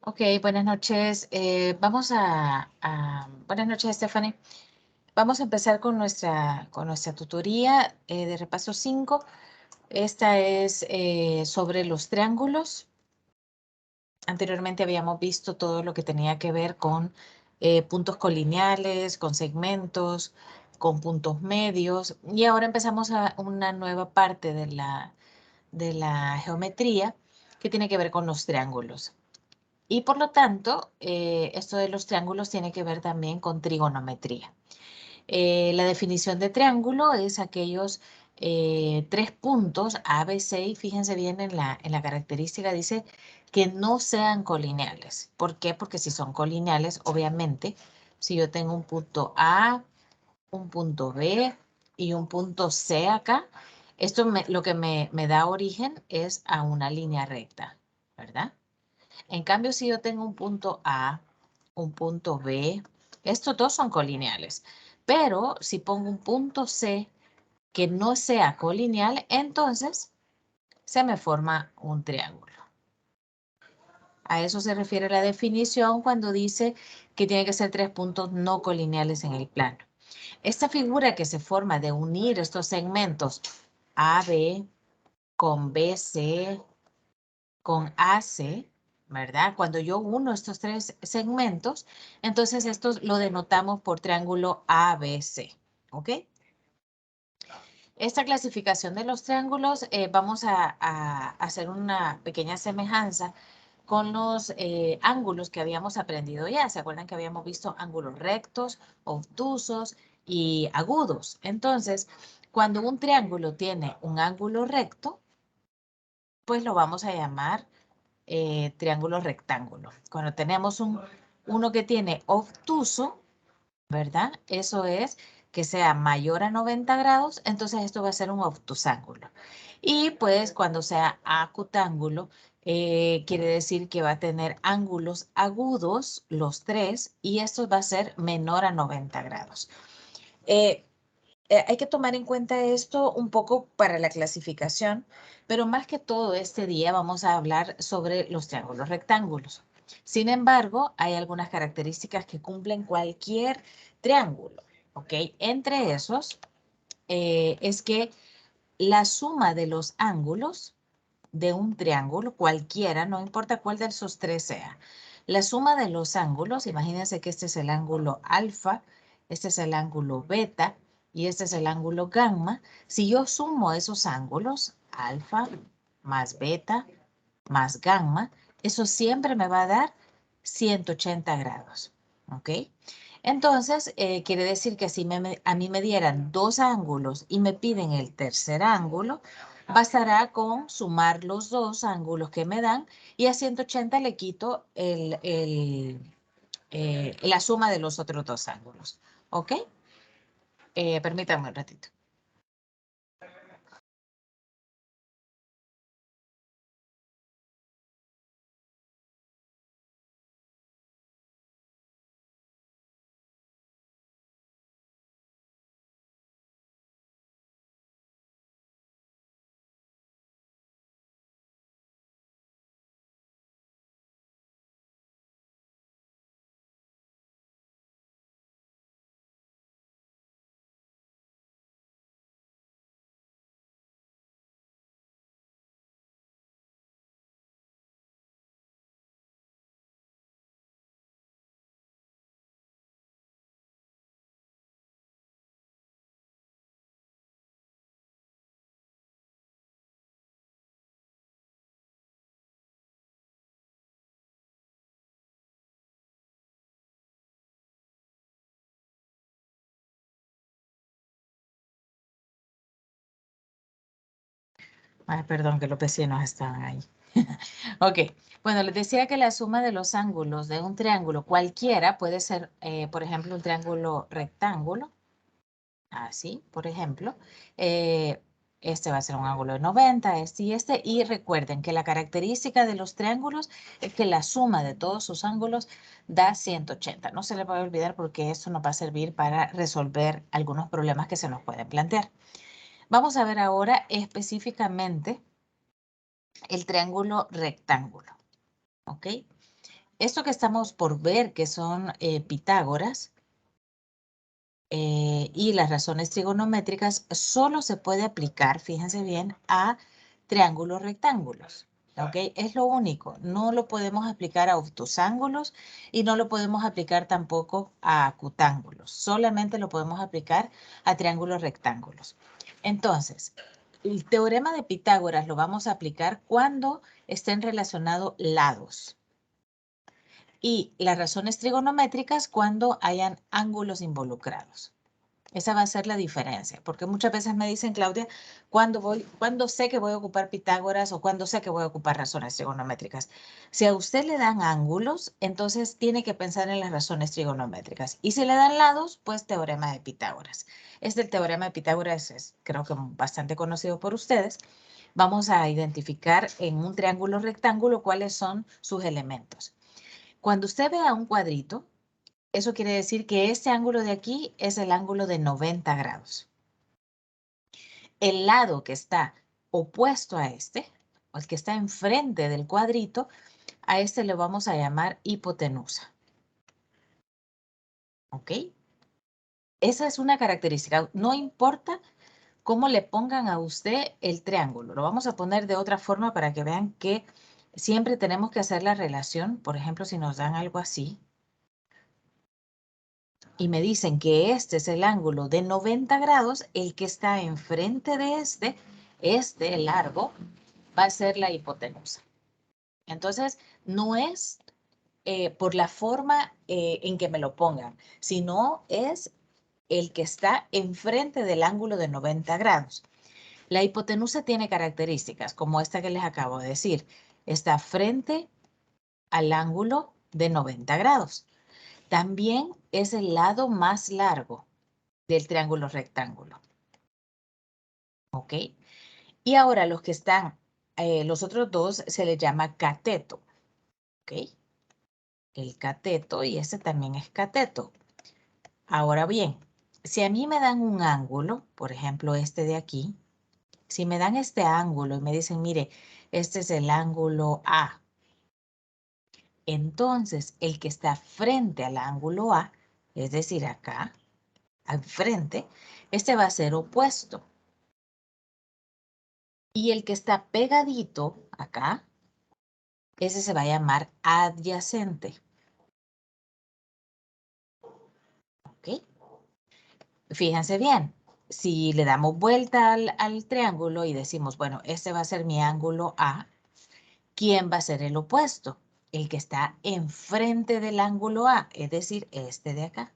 Ok, buenas noches. Buenas noches, Stephanie. Vamos a empezar con nuestra tutoría de repaso 5. Esta es sobre los triángulos. Anteriormente habíamos visto todo lo que tenía que ver con puntos colineales, con segmentos, con puntos medios. Y ahora empezamos a una nueva parte de la geometría que tiene que ver con los triángulos. Y por lo tanto, esto de los triángulos tiene que ver también con trigonometría. La definición de triángulo es aquellos tres puntos A, B, C, y fíjense bien en la característica, dice que no sean colineales. ¿Por qué? Porque si son colineales, obviamente, si yo tengo un punto A, un punto B y un punto C acá, esto lo que me da origen es a una línea recta, ¿verdad? En cambio, si yo tengo un punto A, un punto B, estos dos son colineales. Pero si pongo un punto C que no sea colineal, entonces se me forma un triángulo. A eso se refiere la definición cuando dice que tiene que ser tres puntos no colineales en el plano. Esta figura que se forma de unir estos segmentos AB con BC con AC, ¿verdad? Cuando yo uno estos tres segmentos, entonces esto lo denotamos por triángulo ABC, ¿ok? Esta clasificación de los triángulos, vamos a hacer una pequeña semejanza con los ángulos que habíamos aprendido ya. ¿Se acuerdan que habíamos visto ángulos rectos, obtusos y agudos? Entonces, cuando un triángulo tiene un ángulo recto, pues lo vamos a llamar triángulo rectángulo. Cuando tenemos uno que tiene obtuso, ¿verdad? Eso es que sea mayor a 90 grados, entonces esto va a ser un obtusángulo. Y pues cuando sea acutángulo, quiere decir que va a tener ángulos agudos, los tres, y esto va a ser menor a 90 grados. Eh, Hay que tomar en cuenta esto un poco para la clasificación, pero más que todo este día vamos a hablar sobre los triángulos rectángulos. Sin embargo, hay algunas características que cumplen cualquier triángulo, ¿ok? Entre esos es que la suma de los ángulos de un triángulo, cualquiera, no importa cuál de esos tres sea, la suma de los ángulos, imagínense que este es el ángulo alfa, este es el ángulo beta y este es el ángulo gamma. Si yo sumo esos ángulos, alfa más beta más gamma, eso siempre me va a dar 180 grados, ¿ok? Entonces, quiere decir que si a mí me dieran dos ángulos y me piden el tercer ángulo, bastará con sumar los dos ángulos que me dan y a 180 le quito la suma de los otros dos ángulos. ¿Ok? Permítanme un ratito. Ay, perdón, que los vecinos estaban ahí. Ok, bueno, les decía que la suma de los ángulos de un triángulo cualquiera puede ser, por ejemplo, un triángulo rectángulo, así, por ejemplo. Este va a ser un ángulo de 90, este y este. Y recuerden que la característica de los triángulos es que la suma de todos sus ángulos da 180. No se les va a olvidar porque esto nos va a servir para resolver algunos problemas que se nos pueden plantear. Vamos a ver ahora específicamente el triángulo rectángulo, ¿ok? Esto que estamos por ver, que son Pitágoras y las razones trigonométricas, solo se puede aplicar, fíjense bien, a triángulos rectángulos. ¿Ok? Es lo único. No lo podemos aplicar a obtusángulos y no lo podemos aplicar tampoco a acutángulos. Solamente lo podemos aplicar a triángulos rectángulos. Entonces, el teorema de Pitágoras lo vamos a aplicar cuando estén relacionados lados. Y las razones trigonométricas cuando hayan ángulos involucrados. Esa va a ser la diferencia, porque muchas veces me dicen, Claudia, ¿cuándo sé que voy a ocupar Pitágoras o cuándo sé que voy a ocupar razones trigonométricas? Si a usted le dan ángulos, entonces tiene que pensar en las razones trigonométricas. Y si le dan lados, pues teorema de Pitágoras. El teorema de Pitágoras es, creo que bastante conocido por ustedes. Vamos a identificar en un triángulo rectángulo cuáles son sus elementos. Cuando usted vea un cuadrito, eso quiere decir que este ángulo de aquí es el ángulo de 90 grados. El lado que está opuesto a este, o el que está enfrente del cuadrito, a este le vamos a llamar hipotenusa. ¿Ok? Esa es una característica. No importa cómo le pongan a usted el triángulo. Lo vamos a poner de otra forma para que vean que siempre tenemos que hacer la relación. Por ejemplo, si nos dan algo así, y me dicen que este es el ángulo de 90 grados, el que está enfrente de este largo, va a ser la hipotenusa. Entonces, no es por la forma en que me lo pongan, sino es el que está enfrente del ángulo de 90 grados. La hipotenusa tiene características como esta que les acabo de decir. Está frente al ángulo de 90 grados. También es el lado más largo del triángulo rectángulo. ¿Ok? Y ahora los que están, los otros dos se les llama cateto. ¿Ok? El cateto y este también es cateto. Ahora bien, si a mí me dan un ángulo, por ejemplo este de aquí, si me dan este ángulo y me dicen, mire, este es el ángulo A, entonces el que está frente al ángulo A, es decir, acá, al frente, este va a ser opuesto. Y el que está pegadito acá, ese se va a llamar adyacente. ¿Ok? Fíjense bien, si le damos vuelta al triángulo y decimos, bueno, este va a ser mi ángulo A, ¿quién va a ser el opuesto? El que está enfrente del ángulo A, es decir, este de acá.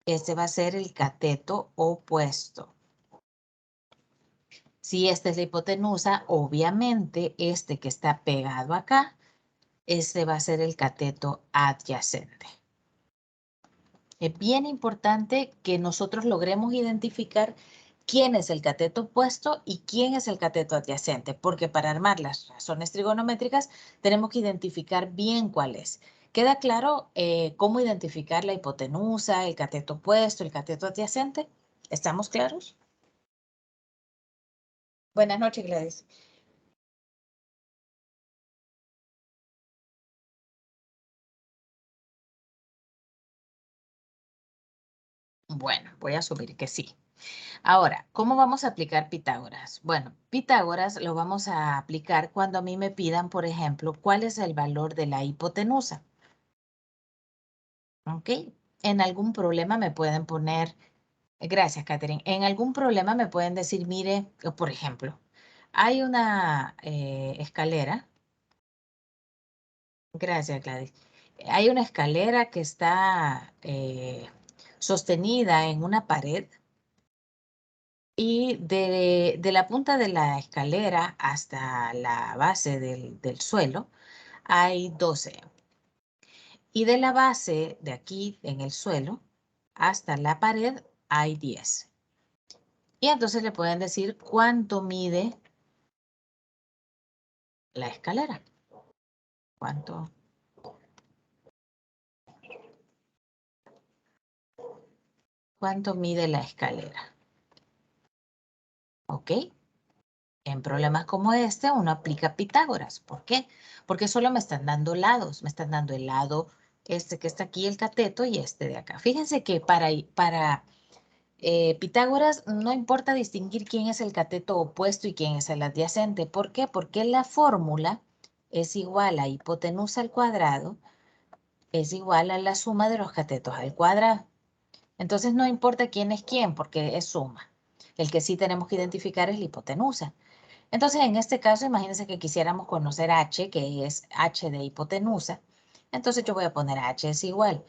Este va a ser el cateto opuesto. Si esta es la hipotenusa, obviamente este que está pegado acá, este va a ser el cateto adyacente. Es bien importante que nosotros logremos identificar quién es el cateto opuesto y quién es el cateto adyacente, porque para armar las razones trigonométricas tenemos que identificar bien cuál es. ¿Queda claro cómo identificar la hipotenusa, el cateto opuesto, el cateto adyacente? ¿Estamos claros? Buenas noches, Gladys. Bueno, voy a asumir que sí. Ahora, ¿cómo vamos a aplicar Pitágoras? Bueno, Pitágoras lo vamos a aplicar cuando a mí me pidan, por ejemplo, cuál es el valor de la hipotenusa. ¿Ok? En algún problema me pueden poner, gracias, Catherine, en algún problema me pueden decir, mire, por ejemplo, hay una escalera, gracias, Gladys, hay una escalera que está sostenida en una pared. Y de la punta de la escalera hasta la base del suelo hay 12. Y de la base de aquí en el suelo hasta la pared hay 10. Y entonces le pueden decir cuánto mide la escalera. ¿Cuánto mide la escalera? ¿Ok? En problemas como este, uno aplica Pitágoras. ¿Por qué? Porque solo me están dando lados. Me están dando el lado este que está aquí, el cateto, y este de acá. Fíjense que para Pitágoras no importa distinguir quién es el cateto opuesto y quién es el adyacente. ¿Por qué? Porque la fórmula es igual a hipotenusa al cuadrado, es igual a la suma de los catetos al cuadrado. Entonces no importa quién es quién, porque es suma. El que sí tenemos que identificar es la hipotenusa. Entonces, en este caso, imagínense que quisiéramos conocer h, que es h de hipotenusa. Entonces yo voy a poner h es igual.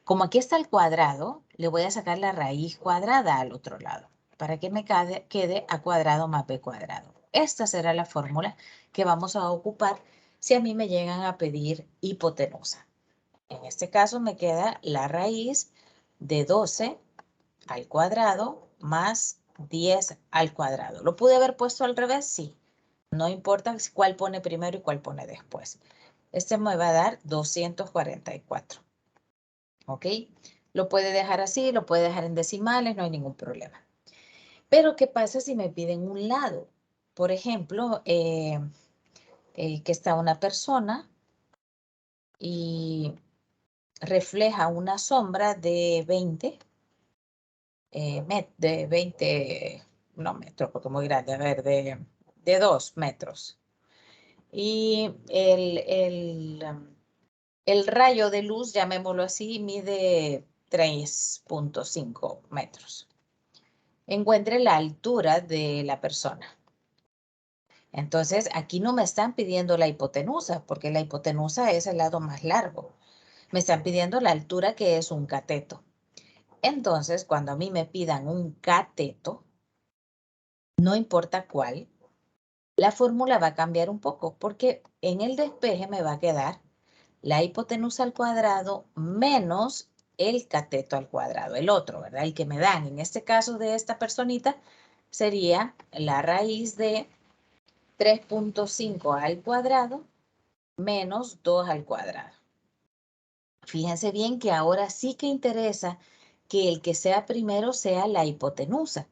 Como aquí está el cuadrado, le voy a sacar la raíz cuadrada al otro lado, para que me quede a cuadrado más b cuadrado. Esta será la fórmula que vamos a ocupar si a mí me llegan a pedir hipotenusa. En este caso me queda la raíz de 12 al cuadrado más 10 al cuadrado. ¿Lo pude haber puesto al revés? Sí. No importa cuál pone primero y cuál pone después. Este me va a dar 244. ¿Ok? Lo puede dejar así, lo puede dejar en decimales, no hay ningún problema. Pero, ¿qué pasa si me piden un lado? Por ejemplo, que está una persona y refleja una sombra de 20, de 20, no metros, porque muy grande, a ver, de 2 metros. Y el rayo de luz, llamémoslo así, mide 3.5 metros. Encuentre la altura de la persona. Entonces, aquí no me están pidiendo la hipotenusa, porque la hipotenusa es el lado más largo. Me están pidiendo la altura, que es un cateto. Entonces, cuando a mí me pidan un cateto, no importa cuál, la fórmula va a cambiar un poco, porque en el despeje me va a quedar la hipotenusa al cuadrado menos el cateto al cuadrado, el otro, ¿verdad? El que me dan, en este caso de esta personita, sería la raíz de 3.5 al cuadrado menos 2 al cuadrado. Fíjense bien que ahora sí que interesa que el que sea primero sea la hipotenusa.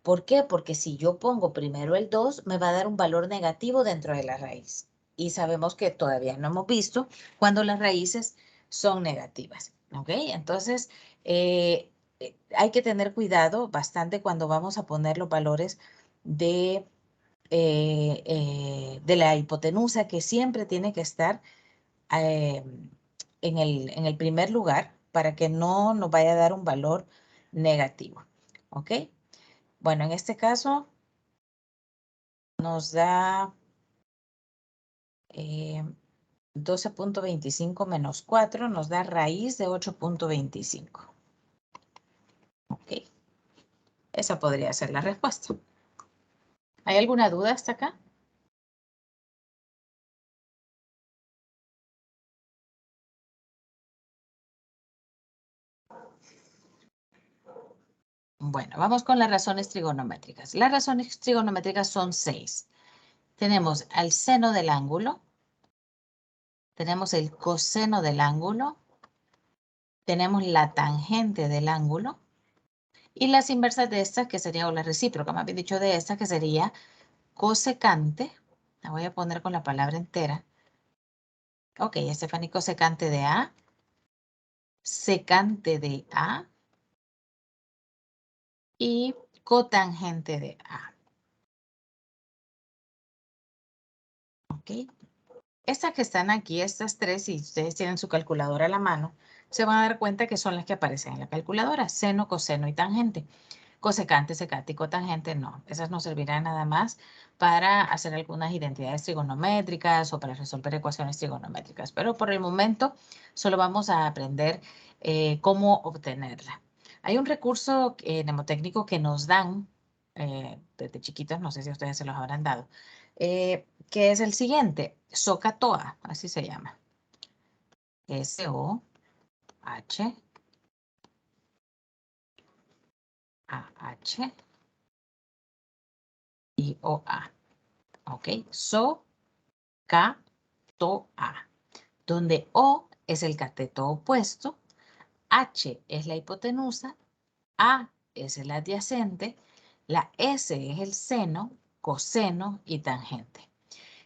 ¿Por qué? Porque si yo pongo primero el 2, me va a dar un valor negativo dentro de la raíz. Y sabemos que todavía no hemos visto cuando las raíces son negativas. ¿Ok? Entonces, hay que tener cuidado bastante cuando vamos a poner los valores de la hipotenusa, que siempre tiene que estar eh, en el primer lugar para que no nos vaya a dar un valor negativo. ¿Ok? Bueno, en este caso nos da 12.25 menos 4, nos da raíz de 8.25. ¿Ok? Esa podría ser la respuesta. ¿Hay alguna duda hasta acá? Bueno, vamos con las razones trigonométricas. Las razones trigonométricas son 6. Tenemos al seno del ángulo, tenemos el coseno del ángulo, tenemos la tangente del ángulo y las inversas de estas, que sería, o la recíproca, más bien dicho, de esta, que sería cosecante. La voy a poner con la palabra entera. Ok, Stephanie, cosecante de A, secante de A y cotangente de A. Ok. Estas que están aquí, estas tres, si ustedes tienen su calculadora a la mano, se van a dar cuenta que son las que aparecen en la calculadora: seno, coseno y tangente. Cosecante, secante y cotangente no. Esas nos servirán nada más para hacer algunas identidades trigonométricas o para resolver ecuaciones trigonométricas. Pero por el momento solo vamos a aprender cómo obtenerla. Hay un recurso mnemotécnico que nos dan desde chiquitos, no sé si ustedes se los habrán dado, que es el siguiente: SOHCAHTOA, así se llama. SOHCAHTOA. ¿Ok? SOHCAHTOA, donde O es el cateto opuesto, H es la hipotenusa, A es el adyacente, la S es el seno, coseno y tangente.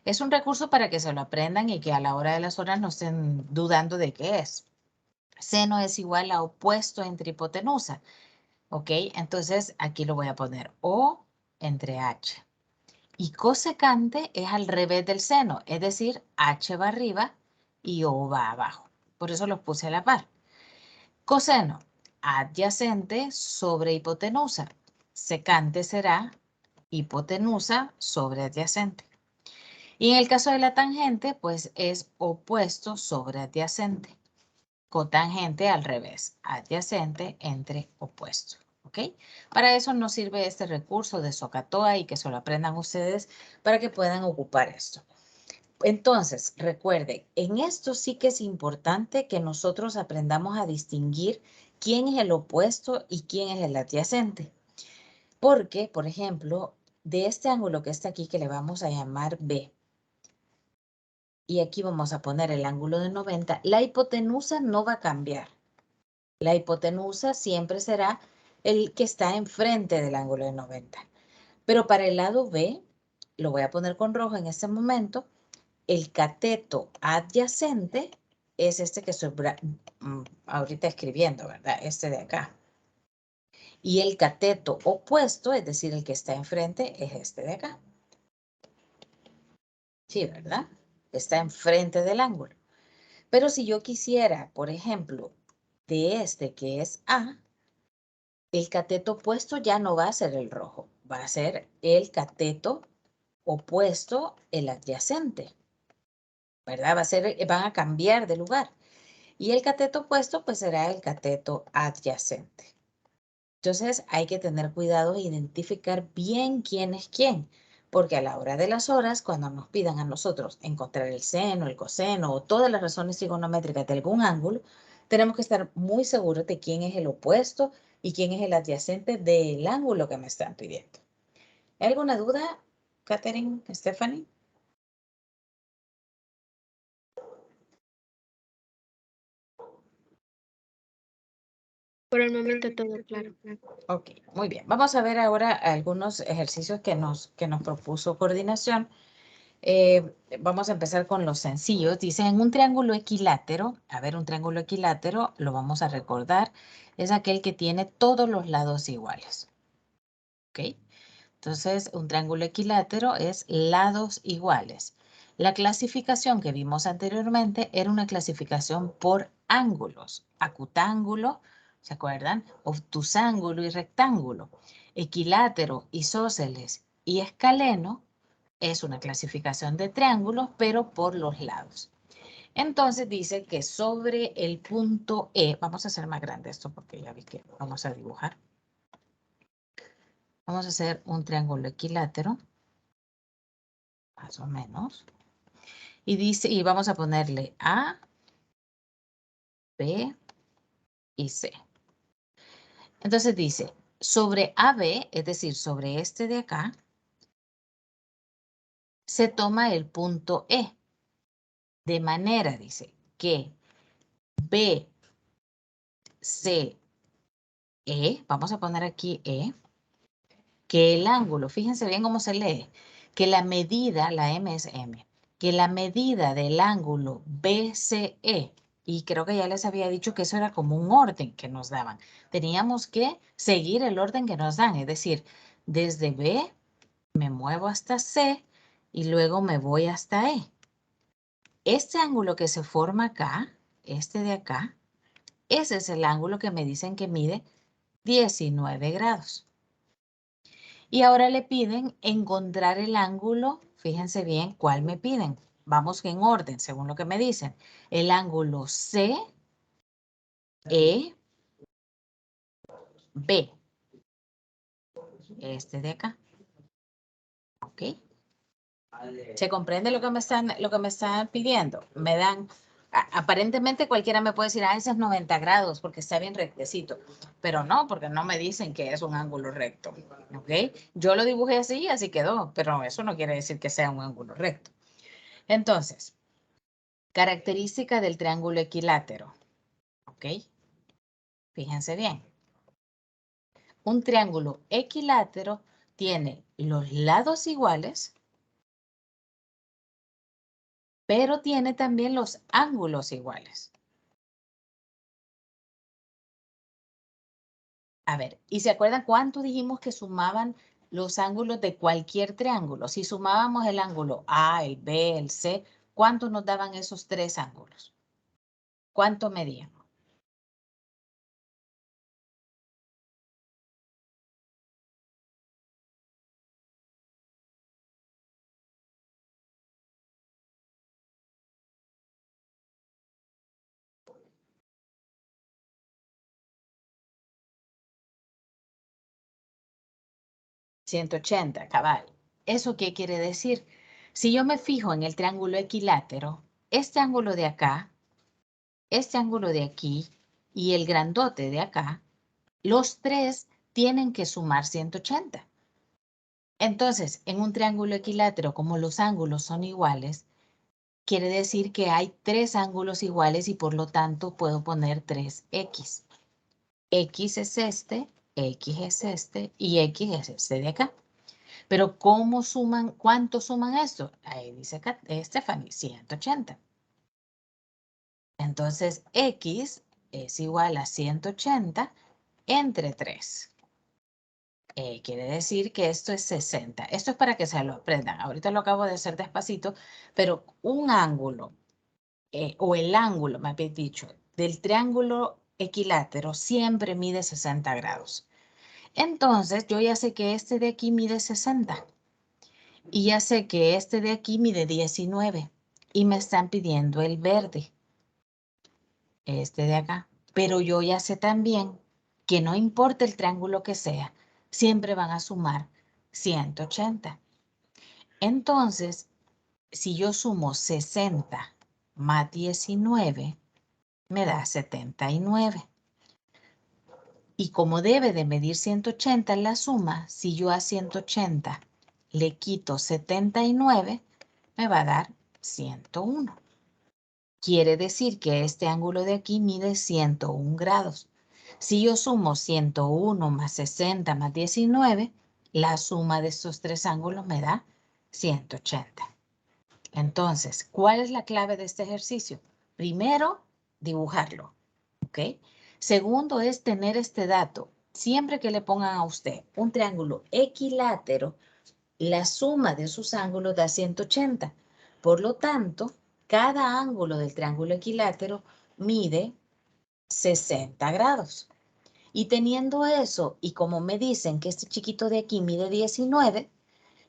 Es un recurso para que se lo aprendan y que a la hora de las horas no estén dudando de qué es. Seno es igual a opuesto entre hipotenusa. ¿Ok? Entonces aquí lo voy a poner O entre H. Y cosecante es al revés del seno, es decir, H va arriba y O va abajo. Por eso los puse a la par. Coseno, adyacente sobre hipotenusa. Secante será hipotenusa sobre adyacente. Y en el caso de la tangente, pues es opuesto sobre adyacente. Cotangente al revés, adyacente entre opuesto. ¿Ok? Para eso nos sirve este recurso de SOHCAHTOA y que se lo aprendan ustedes para que puedan ocupar esto. Entonces, recuerden, en esto sí que es importante que nosotros aprendamos a distinguir quién es el opuesto y quién es el adyacente. Porque, por ejemplo, de este ángulo que está aquí, que le vamos a llamar B, y aquí vamos a poner el ángulo de 90, la hipotenusa no va a cambiar. La hipotenusa siempre será el que está enfrente del ángulo de 90. Pero para el lado B, lo voy a poner con rojo en este momento, el cateto adyacente es este que estoy ahorita escribiendo, ¿verdad? Este de acá. Y el cateto opuesto, es decir, el que está enfrente, es este de acá. Sí, ¿verdad? Está enfrente del ángulo. Pero si yo quisiera, por ejemplo, de este que es A, el cateto opuesto ya no va a ser el rojo, va a ser el cateto opuesto, el adyacente, ¿verdad? Van a cambiar de lugar. Y el cateto opuesto, pues será el cateto adyacente. Entonces, hay que tener cuidado e identificar bien quién es quién, porque a la hora de las horas, cuando nos pidan a nosotros encontrar el seno, el coseno o todas las razones trigonométricas de algún ángulo, tenemos que estar muy seguros de quién es el opuesto y quién es el adyacente del ángulo que me están pidiendo. ¿Hay alguna duda, Catherine, Stephanie? Por el momento todo claro. Ok, muy bien. Vamos a ver ahora algunos ejercicios que nos propuso coordinación. Vamos a empezar con los sencillos. Dice, en un triángulo equilátero, a ver, un triángulo equilátero, lo vamos a recordar, es aquel que tiene todos los lados iguales. ¿Ok? Entonces, un triángulo equilátero es lados iguales. La clasificación que vimos anteriormente era una clasificación por ángulos. Acutángulo, ¿se acuerdan? Obtusángulo y rectángulo. Equilátero, isósceles y escaleno es una clasificación de triángulos, pero por los lados. Entonces dice que sobre el punto E, vamos a hacer más grande esto porque ya vi que vamos a dibujar. Vamos a hacer un triángulo equilátero, más o menos. Y dice, y vamos a ponerle A, B y C. Entonces dice, sobre AB, es decir, sobre este de acá, se toma el punto E. De manera, dice, que B, C, E, vamos a poner aquí E, que el ángulo, fíjense bien cómo se lee, que la medida, la M es M, que la medida del ángulo BCE, y creo que ya les había dicho que eso era como un orden que nos daban. Teníamos que seguir el orden que nos dan, es decir, desde B me muevo hasta C y luego me voy hasta E. Este ángulo que se forma acá, este de acá, ese es el ángulo que me dicen que mide 19 grados. Y ahora le piden encontrar el ángulo, fíjense bien cuál me piden. Vamos en orden, según lo que me dicen. El ángulo CEB. Este de acá. ¿Ok? ¿Se comprende lo que me están pidiendo? Me dan, aparentemente cualquiera me puede decir, ese es 90 grados porque está bien rectecito. Pero no, porque no me dicen que es un ángulo recto. ¿Ok? Yo lo dibujé así y así quedó, pero eso no quiere decir que sea un ángulo recto. Entonces, característica del triángulo equilátero. ¿Ok? Fíjense bien. Un triángulo equilátero tiene los lados iguales, pero tiene también los ángulos iguales. A ver, ¿y se acuerdan cuánto dijimos que sumaban los ángulos de cualquier triángulo? Si sumábamos el ángulo A, el B, el C, ¿cuánto nos daban esos tres ángulos? ¿Cuánto medían? ¿180, cabal? ¿Eso qué quiere decir? Si yo me fijo en el triángulo equilátero, este ángulo de acá, este ángulo de aquí y el grandote de acá, los tres tienen que sumar 180. Entonces, en un triángulo equilátero, como los ángulos son iguales, quiere decir que hay tres ángulos iguales y por lo tanto puedo poner 3x. X es este, X es este y X es este de acá. Pero ¿cómo suman? ¿Cuánto suman esto? Ahí dice acá, Stephanie, 180. Entonces, X es igual a 180 entre 3. Quiere decir que esto es 60. Esto es para que se lo aprendan. Ahorita lo acabo de hacer despacito, pero un ángulo, o el ángulo, me habéis dicho, del triángulo equilátero siempre mide 60 grados. Entonces, yo ya sé que este de aquí mide 60. Y ya sé que este de aquí mide 19. Y me están pidiendo el verde, este de acá. Pero yo ya sé también que no importa el triángulo que sea, siempre van a sumar 180. Entonces, si yo sumo 60 más 19, me da 79. Y como debe de medir 180 la suma, si yo a 180 le quito 79, me va a dar 101. Quiere decir que este ángulo de aquí mide 101 grados. Si yo sumo 101 más 60 más 19, la suma de estos tres ángulos me da 180. Entonces, ¿cuál es la clave de este ejercicio? Primero, dibujarlo, ¿ok? Segundo es tener este dato. Siempre que le pongan a usted un triángulo equilátero, la suma de sus ángulos da 180. Por lo tanto, cada ángulo del triángulo equilátero mide 60 grados. Y teniendo eso, y como me dicen que este chiquito de aquí mide 19,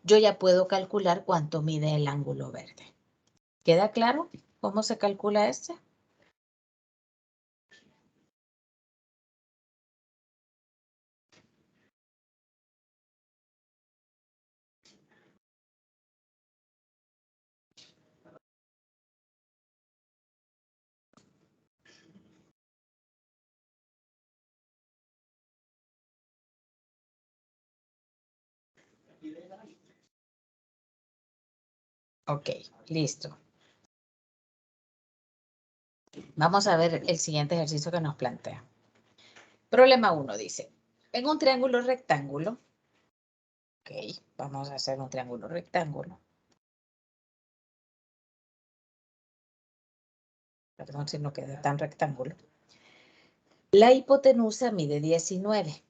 yo ya puedo calcular cuánto mide el ángulo verde. ¿Queda claro cómo se calcula este? Ok, listo. Vamos a ver el siguiente ejercicio que nos plantea. Problema 1 dice, en un triángulo rectángulo, ok, vamos a hacer un triángulo rectángulo. Perdón si no queda tan rectángulo. La hipotenusa mide 19.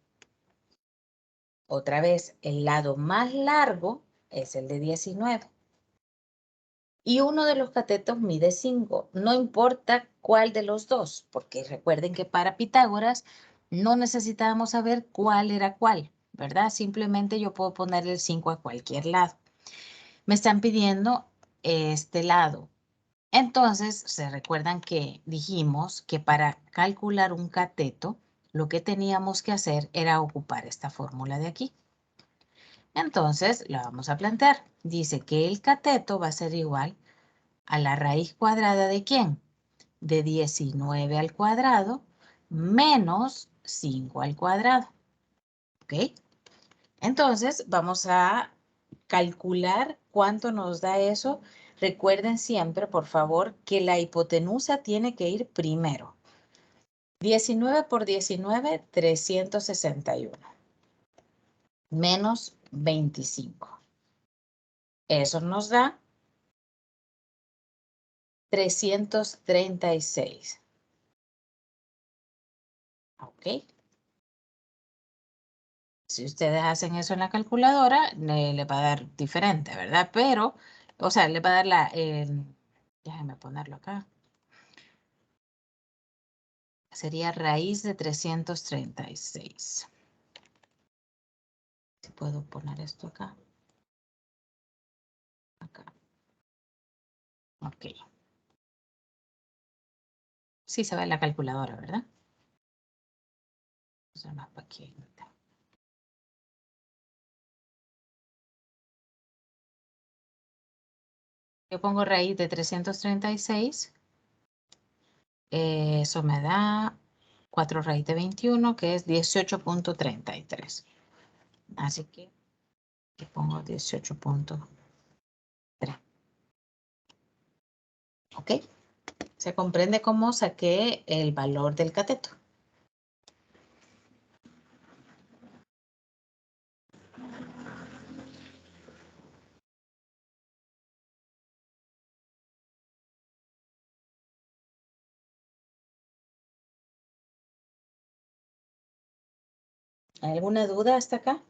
Otra vez, el lado más largo es el de 19. Y uno de los catetos mide 5. No importa cuál de los dos, porque recuerden que para Pitágoras no necesitábamos saber cuál era cuál, ¿verdad? Simplemente yo puedo poner el 5 a cualquier lado. Me están pidiendo este lado. Entonces, se recuerdan que dijimos que para calcular un cateto, lo que teníamos que hacer era ocupar esta fórmula de aquí. Entonces, la vamos a plantear. Dice que el cateto va a ser igual a la raíz cuadrada ¿de quién? De 19 al cuadrado menos 5 al cuadrado. ¿Ok? Entonces, vamos a calcular cuánto nos da eso. Recuerden siempre, por favor, que la hipotenusa tiene que ir primero. 19 por 19, 361. Menos 25. Eso nos da 336. ¿Ok? Si ustedes hacen eso en la calculadora, le va a dar diferente, ¿verdad? Pero, o sea, le va a dar la... déjenme ponerlo acá. Sería raíz de 336. Si puedo poner esto acá. Acá. Ok. Sí se ve en la calculadora, ¿verdad? Eso más pequeñita. Yo pongo raíz de 336. Eso me da 4 raíz de 21, que es 18.33. Así que aquí pongo 18.3. ¿Ok? Se comprende cómo saqué el valor del cateto. ¿Hay alguna duda hasta acá?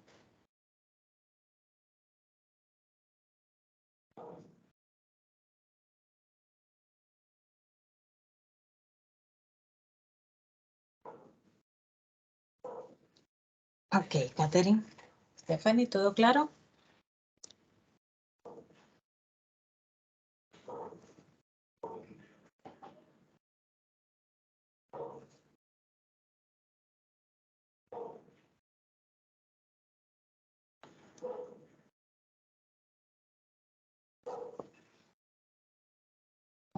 Ok, Catherine. Stephanie, ¿todo claro?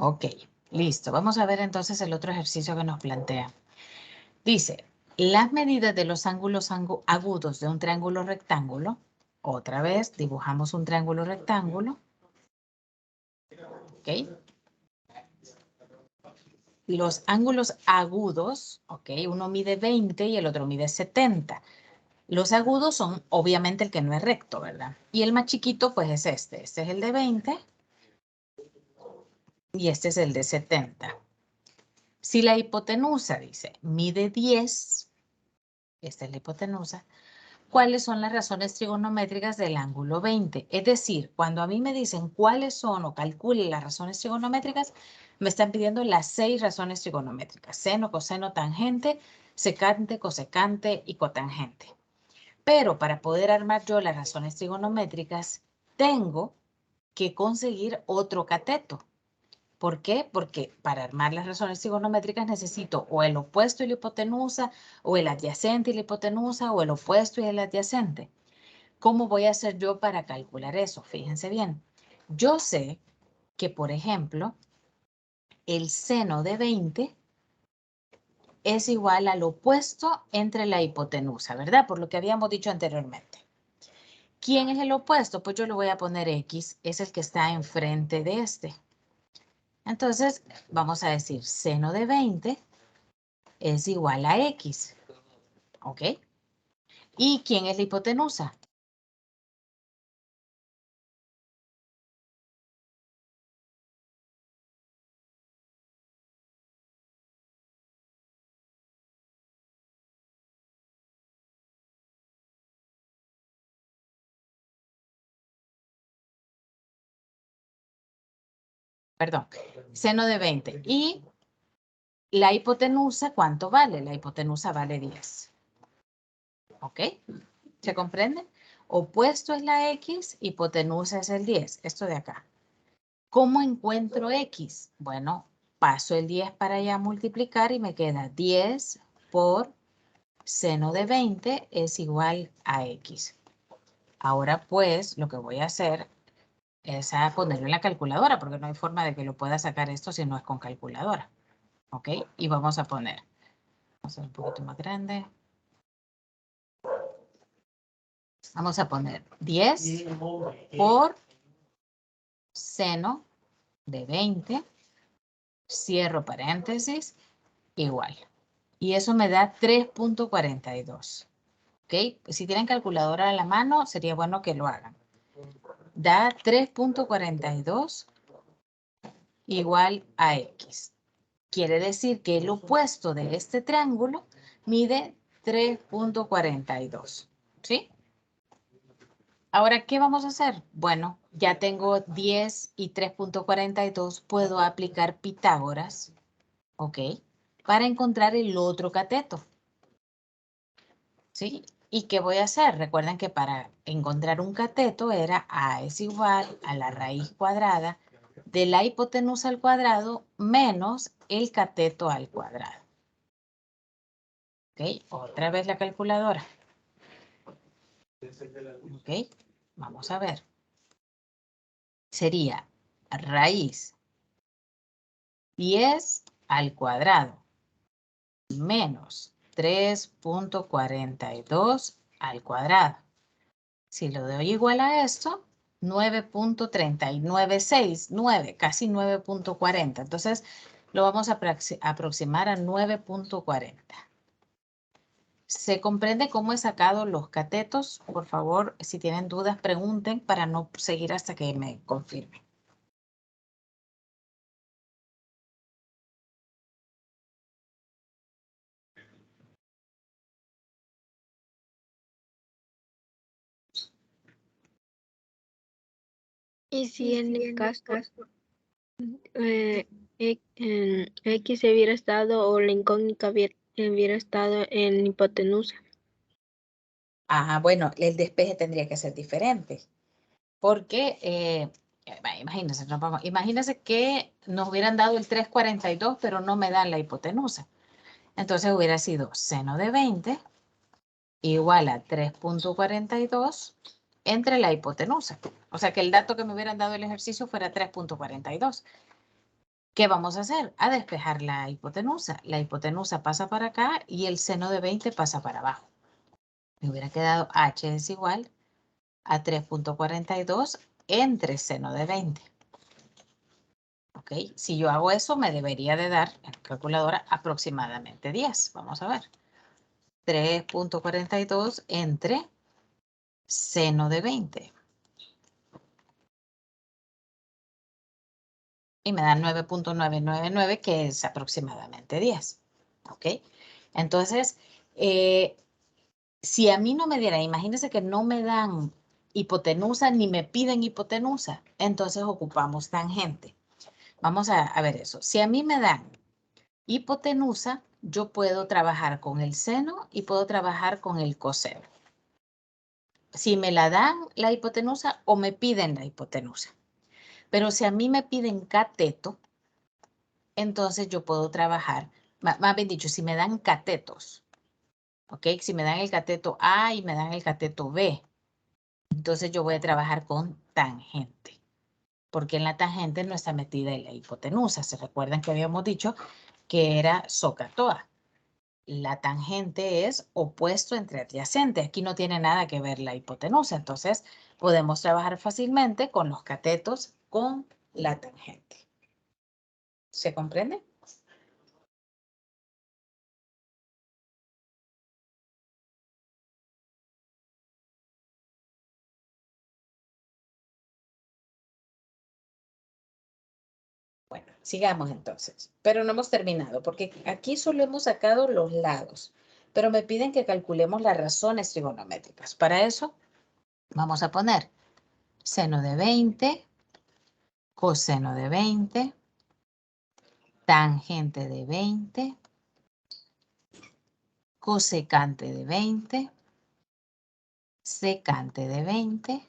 Ok, listo. Vamos a ver entonces el otro ejercicio que nos plantea. Dice, las medidas de los ángulos agudos de un triángulo rectángulo. Otra vez, dibujamos un triángulo rectángulo. Ok. Los ángulos agudos, ok, uno mide 20 y el otro mide 70. Los agudos son obviamente el que no es recto, ¿verdad? Y el más chiquito pues es este. Este es el de 20 y este es el de 70. Si la hipotenusa, dice, mide 10, esta es la hipotenusa, ¿cuáles son las razones trigonométricas del ángulo 20? Es decir, cuando a mí me dicen cuáles son o calculen las razones trigonométricas, me están pidiendo las 6 razones trigonométricas: seno, coseno, tangente, secante, cosecante y cotangente. Pero para poder armar yo las razones trigonométricas, tengo que conseguir otro cateto. ¿Por qué? Porque para armar las razones trigonométricas necesito o el opuesto y la hipotenusa, o el adyacente y la hipotenusa, o el opuesto y el adyacente. ¿Cómo voy a hacer yo para calcular eso? Fíjense bien. Yo sé que, por ejemplo, el seno de 20 es igual al opuesto entre la hipotenusa, ¿verdad? Por lo que habíamos dicho anteriormente. ¿Quién es el opuesto? Pues yo le voy a poner X, es el que está enfrente de este. Entonces, vamos a decir seno de 20 es igual a X. ¿Ok? ¿Y quién es la hipotenusa? Perdón, seno de 20. ¿Y la hipotenusa cuánto vale? La hipotenusa vale 10. ¿Ok? ¿Se comprende? Opuesto es la X, hipotenusa es el 10. Esto de acá. ¿Cómo encuentro X? Bueno, paso el 10 para allá a multiplicar y me queda 10 por seno de 20 es igual a X. Ahora pues lo que voy a hacer es a ponerlo en la calculadora, porque no hay forma de que lo pueda sacar esto si no es con calculadora. ¿Ok? Y vamos a poner, vamos a hacer un poquito más grande. Vamos a poner 10 por seno de 20, cierro paréntesis, igual. Y eso me da 3.42. ¿Ok? Si tienen calculadora a la mano, sería bueno que lo hagan. Da 3.42 igual a X. Quiere decir que el opuesto de este triángulo mide 3.42. ¿Sí? Ahora, ¿qué vamos a hacer? Bueno, ya tengo 10 y 3.42. Puedo aplicar Pitágoras, ¿ok? Para encontrar el otro cateto. ¿Sí? ¿Y qué voy a hacer? Recuerden que para encontrar un cateto era A es igual a la raíz cuadrada de la hipotenusa al cuadrado menos el cateto al cuadrado. ¿Ok? Otra vez la calculadora. ¿Ok? Vamos a ver. Sería raíz 10 al cuadrado menos 3.42 al cuadrado. Si lo doy igual a esto, 9.396, casi 9.40. Entonces, lo vamos a aproximar a 9.40. ¿Se comprende cómo he sacado los catetos? Por favor, si tienen dudas, pregunten para no seguir hasta que me confirmen. Y si en el caso X hubiera estado o la incógnita hubiera estado en hipotenusa. Ajá, bueno, el despeje tendría que ser diferente. Porque, imagínense, imagínense que nos hubieran dado el 3.42, pero no me dan la hipotenusa. Entonces hubiera sido seno de 20 igual a 3.42 entre la hipotenusa. O sea que el dato que me hubieran dado el ejercicio fuera 3.42. ¿Qué vamos a hacer? A despejar la hipotenusa. La hipotenusa pasa para acá y el seno de 20 pasa para abajo. Me hubiera quedado h es igual a 3.42 entre seno de 20. ¿Ok? Si yo hago eso, me debería de dar en la calculadora aproximadamente 10. Vamos a ver. 3.42 entre seno de 20. Y me da 9.999, que es aproximadamente 10. ¿Ok? Entonces, si a mí no me dieran, imagínense que no me dan hipotenusa ni me piden hipotenusa, entonces ocupamos tangente. Vamos a ver eso. Si a mí me dan hipotenusa, yo puedo trabajar con el seno y puedo trabajar con el coseno. Si me la dan la hipotenusa o me piden la hipotenusa. Pero si a mí me piden cateto, entonces yo puedo trabajar, más bien dicho, si me dan catetos, ¿ok? Si me dan el cateto A y me dan el cateto B, entonces yo voy a trabajar con tangente, porque en la tangente no está metida la hipotenusa. ¿Se recuerdan que habíamos dicho que era SOHCAHTOA? La tangente es opuesto entre adyacente. Aquí no tiene nada que ver la hipotenusa. Entonces, podemos trabajar fácilmente con los catetos con la tangente. ¿Se comprende? Bueno, sigamos entonces. Pero no hemos terminado, porque aquí solo hemos sacado los lados. Pero me piden que calculemos las razones trigonométricas. Para eso, vamos a poner seno de 20, coseno de 20, tangente de 20, cosecante de 20, secante de 20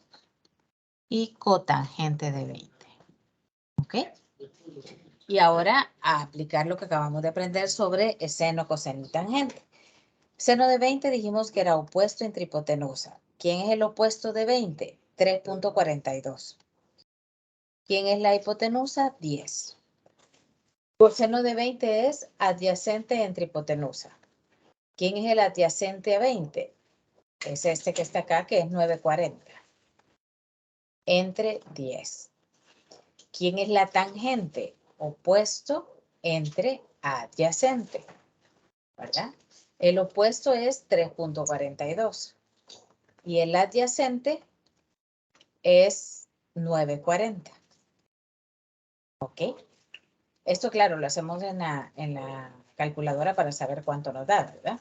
y cotangente de 20. ¿Ok? Y ahora a aplicar lo que acabamos de aprender sobre el seno, coseno y tangente. Seno de 20 dijimos que era opuesto entre hipotenusa. ¿Quién es el opuesto de 20? 3.42. ¿Quién es la hipotenusa? 10. Coseno de 20 es adyacente entre hipotenusa. ¿Quién es el adyacente a 20? Es este que está acá, que es 940. Entre 10. ¿Quién es la tangente? Opuesto entre adyacente, ¿verdad? El opuesto es 3.42 y el adyacente es 9.40. ¿Ok? Esto, claro, lo hacemos en la calculadora para saber cuánto nos da, ¿verdad?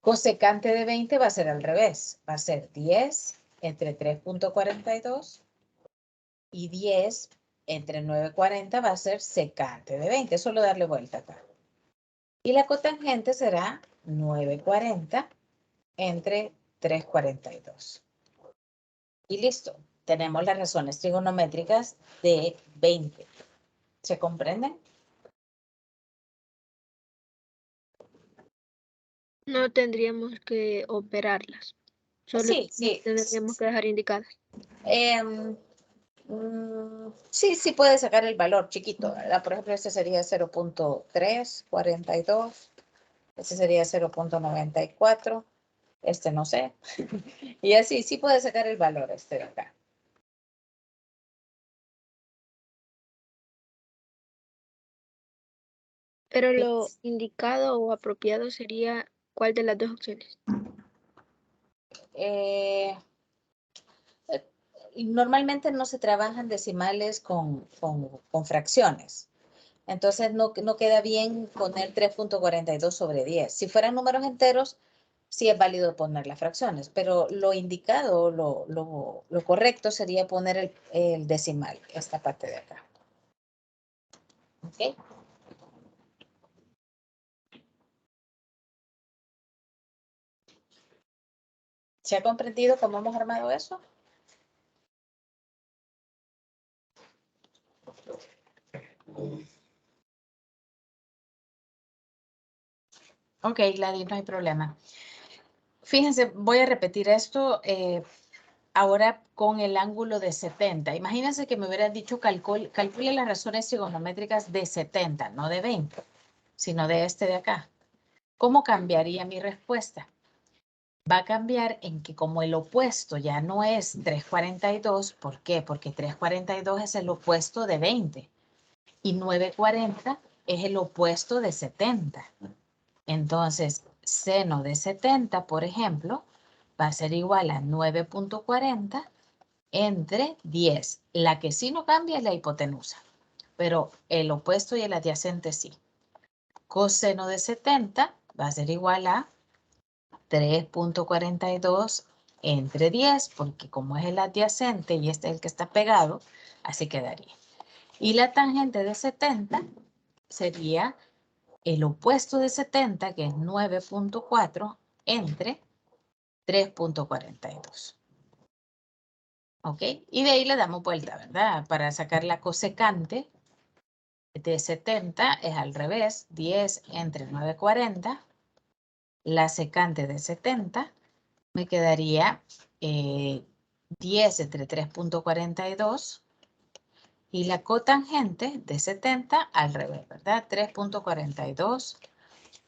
Cosecante de 20 va a ser al revés. Va a ser 10 entre 3.42 y 10 entre 9.40 va a ser secante de 20. Solo darle vuelta acá. Y la cotangente será 9.40 entre 3.42. Y listo. Tenemos las razones trigonométricas de 20. ¿Se comprenden? No tendríamos que operarlas. Solo Sí, sí. tendríamos que dejar indicadas. Sí, sí puede sacar el valor chiquito, ¿verdad? Por ejemplo, este sería 0.342. Este sería 0.94. Este no sé. Y así, sí puede sacar el valor este de acá. Pero lo indicado o apropiado sería ¿cuál de las dos opciones? Eh, Normalmente no se trabajan decimales con fracciones. Entonces no queda bien poner 3.42 sobre 10. Si fueran números enteros, sí es válido poner las fracciones, pero lo indicado, lo correcto sería poner el decimal, esta parte de acá. ¿Ok? ¿Se ha comprendido cómo hemos armado eso? Ok, Gladys, no hay problema. Fíjense, voy a repetir esto ahora con el ángulo de 70. Imagínense que me hubieran dicho calcule las razones trigonométricas de 70, no de 20, sino de este de acá. ¿Cómo cambiaría mi respuesta? Va a cambiar en que como el opuesto ya no es 3.42, ¿por qué? Porque 3.42 es el opuesto de 20 y 9.40 es el opuesto de 70. Entonces, seno de 70, por ejemplo, va a ser igual a 9.40 entre 10. La que sí no cambia es la hipotenusa, pero el opuesto y el adyacente sí. Coseno de 70 va a ser igual a 3.42 entre 10, porque como es el adyacente y este es el que está pegado, así quedaría. Y la tangente de 70 sería el opuesto de 70, que es 9.4, entre 3.42. ¿Ok? Y de ahí le damos vuelta, ¿verdad? Para sacar la cosecante de 70 es al revés, 10 entre 9.40. La secante de 70 me quedaría 10 entre 3.42 y la cotangente de 70 al revés, ¿verdad? 3.42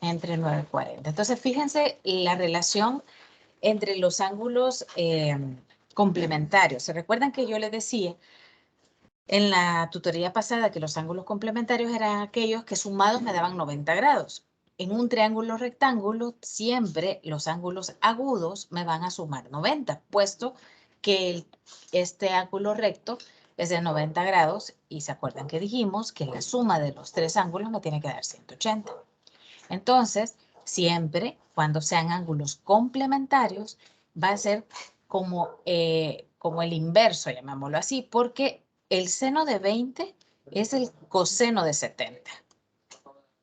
entre 9.40. Entonces, fíjense la relación entre los ángulos complementarios. ¿Se recuerdan que yo les decía en la tutoría pasada que los ángulos complementarios eran aquellos que sumados me daban 90 grados? En un triángulo rectángulo, siempre los ángulos agudos me van a sumar 90, puesto que este ángulo recto es de 90 grados y se acuerdan que dijimos que la suma de los tres ángulos me tiene que dar 180. Entonces, siempre cuando sean ángulos complementarios, va a ser como el inverso, llamémoslo así, porque el seno de 20 es el coseno de 70.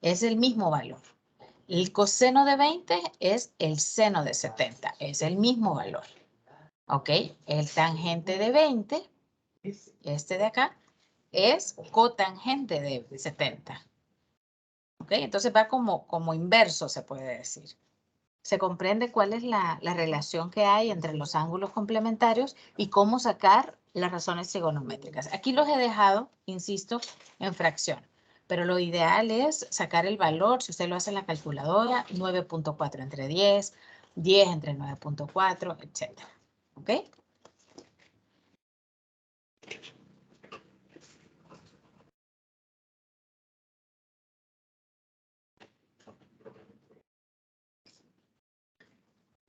Es el mismo valor. El coseno de 20 es el seno de 70. Es el mismo valor. ¿Ok? El tangente de 20, este de acá, es cotangente de 70. ¿Ok? Entonces va como inverso, se puede decir. Se comprende cuál es la relación que hay entre los ángulos complementarios y cómo sacar las razones trigonométricas. Aquí los he dejado, insisto, en fracción, pero lo ideal es sacar el valor, si usted lo hace en la calculadora, 9.4 entre 10, 10 entre 9.4, etc. ¿Ok?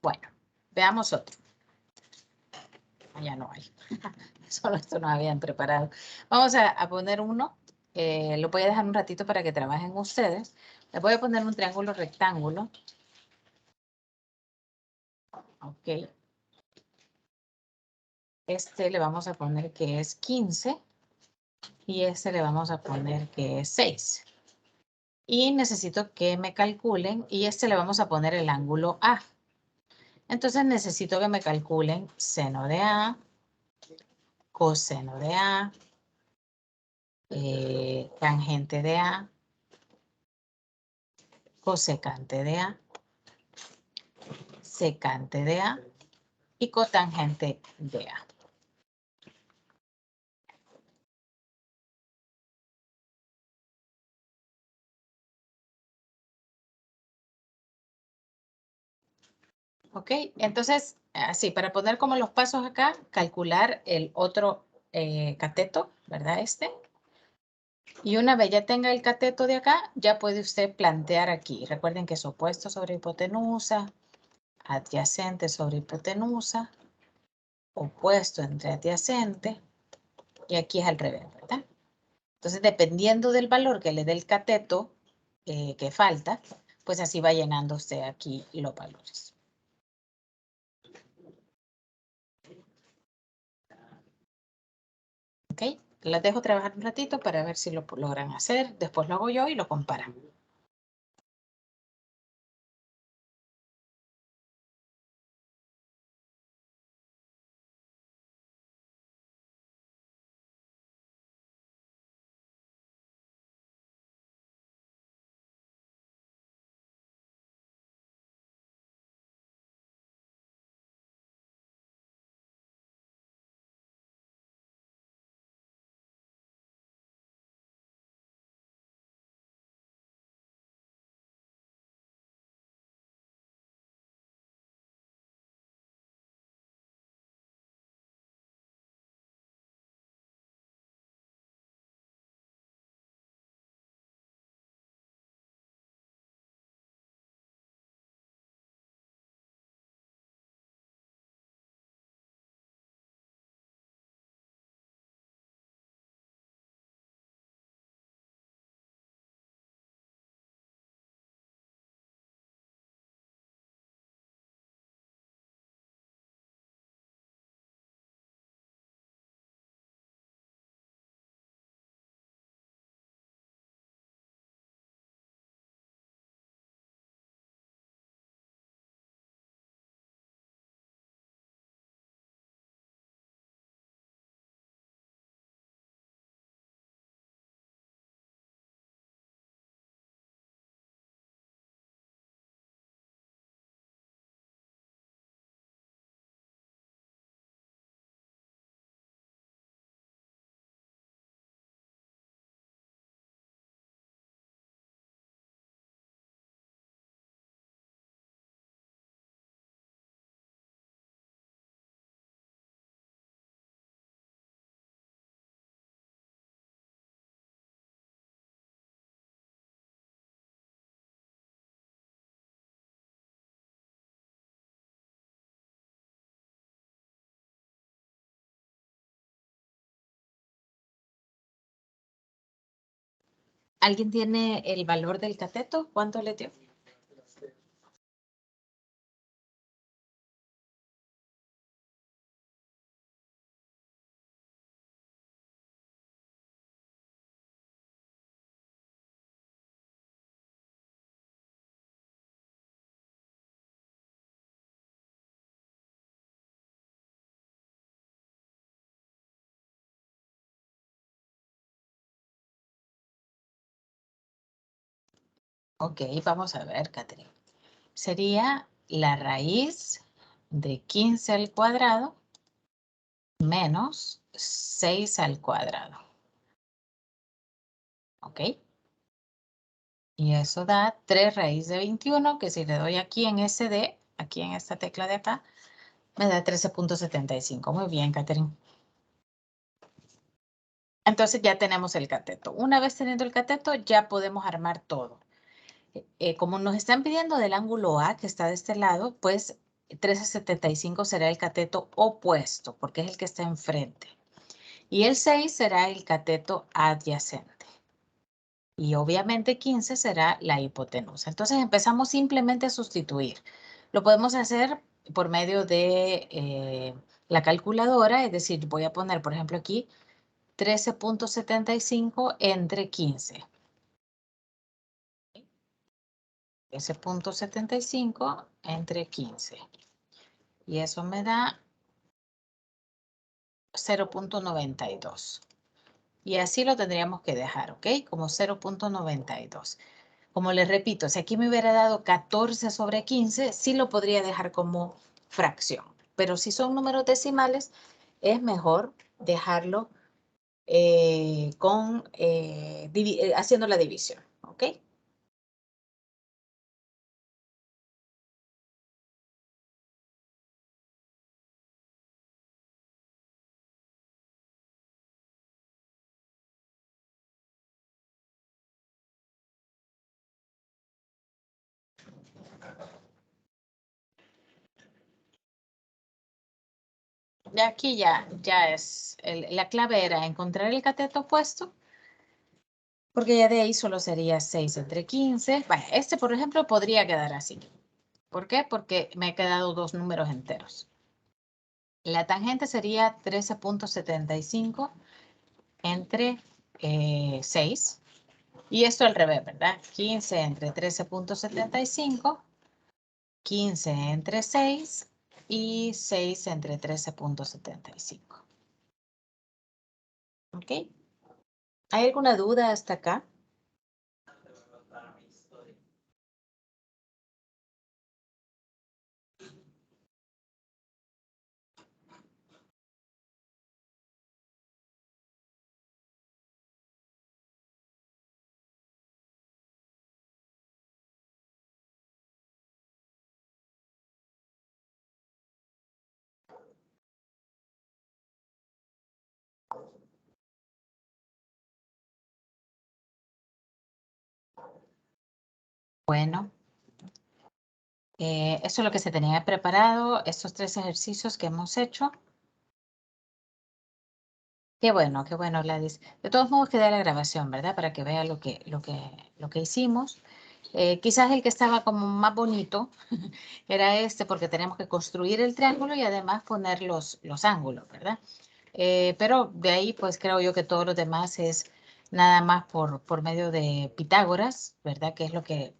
Bueno, veamos otro. Ya no hay. Solo esto nos habían preparado. Vamos a poner uno. Lo voy a dejar un ratito para que trabajen ustedes. Les voy a poner un triángulo rectángulo. Ok. Este le vamos a poner que es 15. Y este le vamos a poner que es 6. Y necesito que me calculen. Y este le vamos a poner el ángulo A. Entonces necesito que me calculen seno de A, coseno de A, tangente de A, cosecante de A, secante de A y cotangente de A. ¿Ok? Entonces, así, para poner como los pasos acá, calcular el otro cateto, ¿verdad? Este. Y una vez ya tenga el cateto de acá, ya puede usted plantear aquí. Recuerden que es opuesto sobre hipotenusa, adyacente sobre hipotenusa, opuesto entre adyacente, y aquí es al revés, ¿verdad? Entonces, dependiendo del valor que le dé el cateto que falta, pues así va llenando usted aquí los valores. ¿Ok? Las dejo trabajar un ratito para ver si lo logran hacer. Después lo hago yo y lo comparan. ¿Alguien tiene el valor del cateto? ¿Cuánto le dio? Ok, vamos a ver, Catherine. Sería la raíz de 15 al cuadrado menos 6 al cuadrado. ¿Ok? Y eso da 3 raíz de 21, que si le doy aquí en SD, aquí en esta tecla de acá, me da 13.75. Muy bien, Catherine. Entonces ya tenemos el cateto. Una vez teniendo el cateto, ya podemos armar todo. Como nos están pidiendo del ángulo A, que está de este lado, pues 1375 será el cateto opuesto, porque es el que está enfrente. Y el 6 será el cateto adyacente. Y obviamente 15 será la hipotenusa. Entonces empezamos simplemente a sustituir. Lo podemos hacer por medio de la calculadora, es decir, voy a poner, por ejemplo, aquí 13.75 entre 15. 13.75 entre 15. Y eso me da 0.92. Y así lo tendríamos que dejar, ¿ok? Como 0.92. Como les repito, si aquí me hubiera dado 14 sobre 15, sí lo podría dejar como fracción. Pero si son números decimales, es mejor dejarlo haciendo la división, ¿ok? Y aquí ya es, la clave era encontrar el cateto opuesto, porque ya de ahí solo sería 6 entre 15. Bueno, este, por ejemplo, podría quedar así. ¿Por qué? Porque me he quedado dos números enteros. La tangente sería 13.75 entre 6. Y esto al revés, ¿verdad? 15 entre 13.75, 15 entre 6 y 6 entre 13.75. ¿Ok? ¿Hay alguna duda hasta acá? Bueno, eso es lo que se tenía preparado, estos 3 ejercicios que hemos hecho. Qué bueno, Gladys. De todos modos, queda la grabación, ¿verdad? Para que vea lo que hicimos. Quizás el que estaba como más bonito era este, porque tenemos que construir el triángulo y además poner los ángulos, ¿verdad? Pero de ahí, pues creo yo que todos los demás es nada más por medio de Pitágoras, ¿verdad? Que es lo que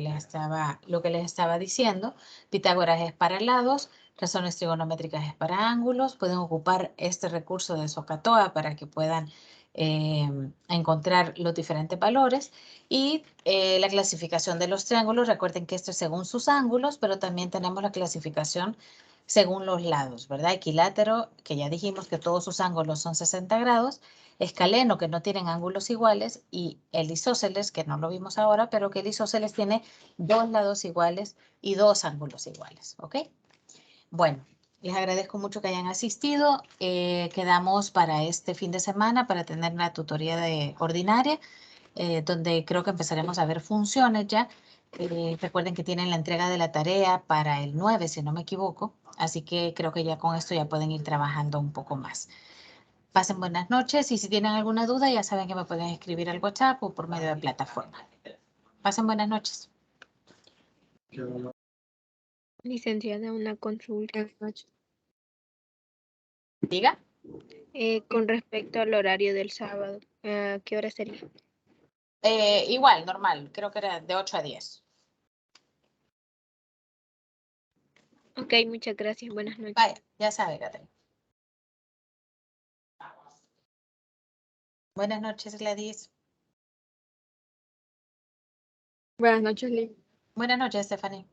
les estaba diciendo. Pitágoras es para lados, razones trigonométricas es para ángulos. Pueden ocupar este recurso de SOHCAHTOA para que puedan encontrar los diferentes valores. Y la clasificación de los triángulos, recuerden que esto es según sus ángulos, pero también tenemos la clasificación según los lados, ¿verdad? Equilátero, que ya dijimos que todos sus ángulos son 60 grados, escaleno, que no tienen ángulos iguales, y el isósceles, que no lo vimos ahora, pero que el isósceles tiene dos lados iguales y dos ángulos iguales, ¿ok? Bueno, les agradezco mucho que hayan asistido. Quedamos para este fin de semana para tener una tutoría de ordinaria, donde creo que empezaremos a ver funciones ya. Recuerden que tienen la entrega de la tarea para el 9, si no me equivoco. Así que creo que ya con esto ya pueden ir trabajando un poco más. Pasen buenas noches y si tienen alguna duda ya saben que me pueden escribir al WhatsApp o por medio de plataforma. Pasen buenas noches. Licenciada, una consulta. Diga. Con respecto al horario del sábado, ¿a qué hora sería? Igual, normal. Creo que era de 8 a 10. Ok, muchas gracias. Buenas noches. Vaya, ya sabe, Catherine. Buenas noches, Gladys. Buenas noches, Liz. Buenas noches, Stephanie.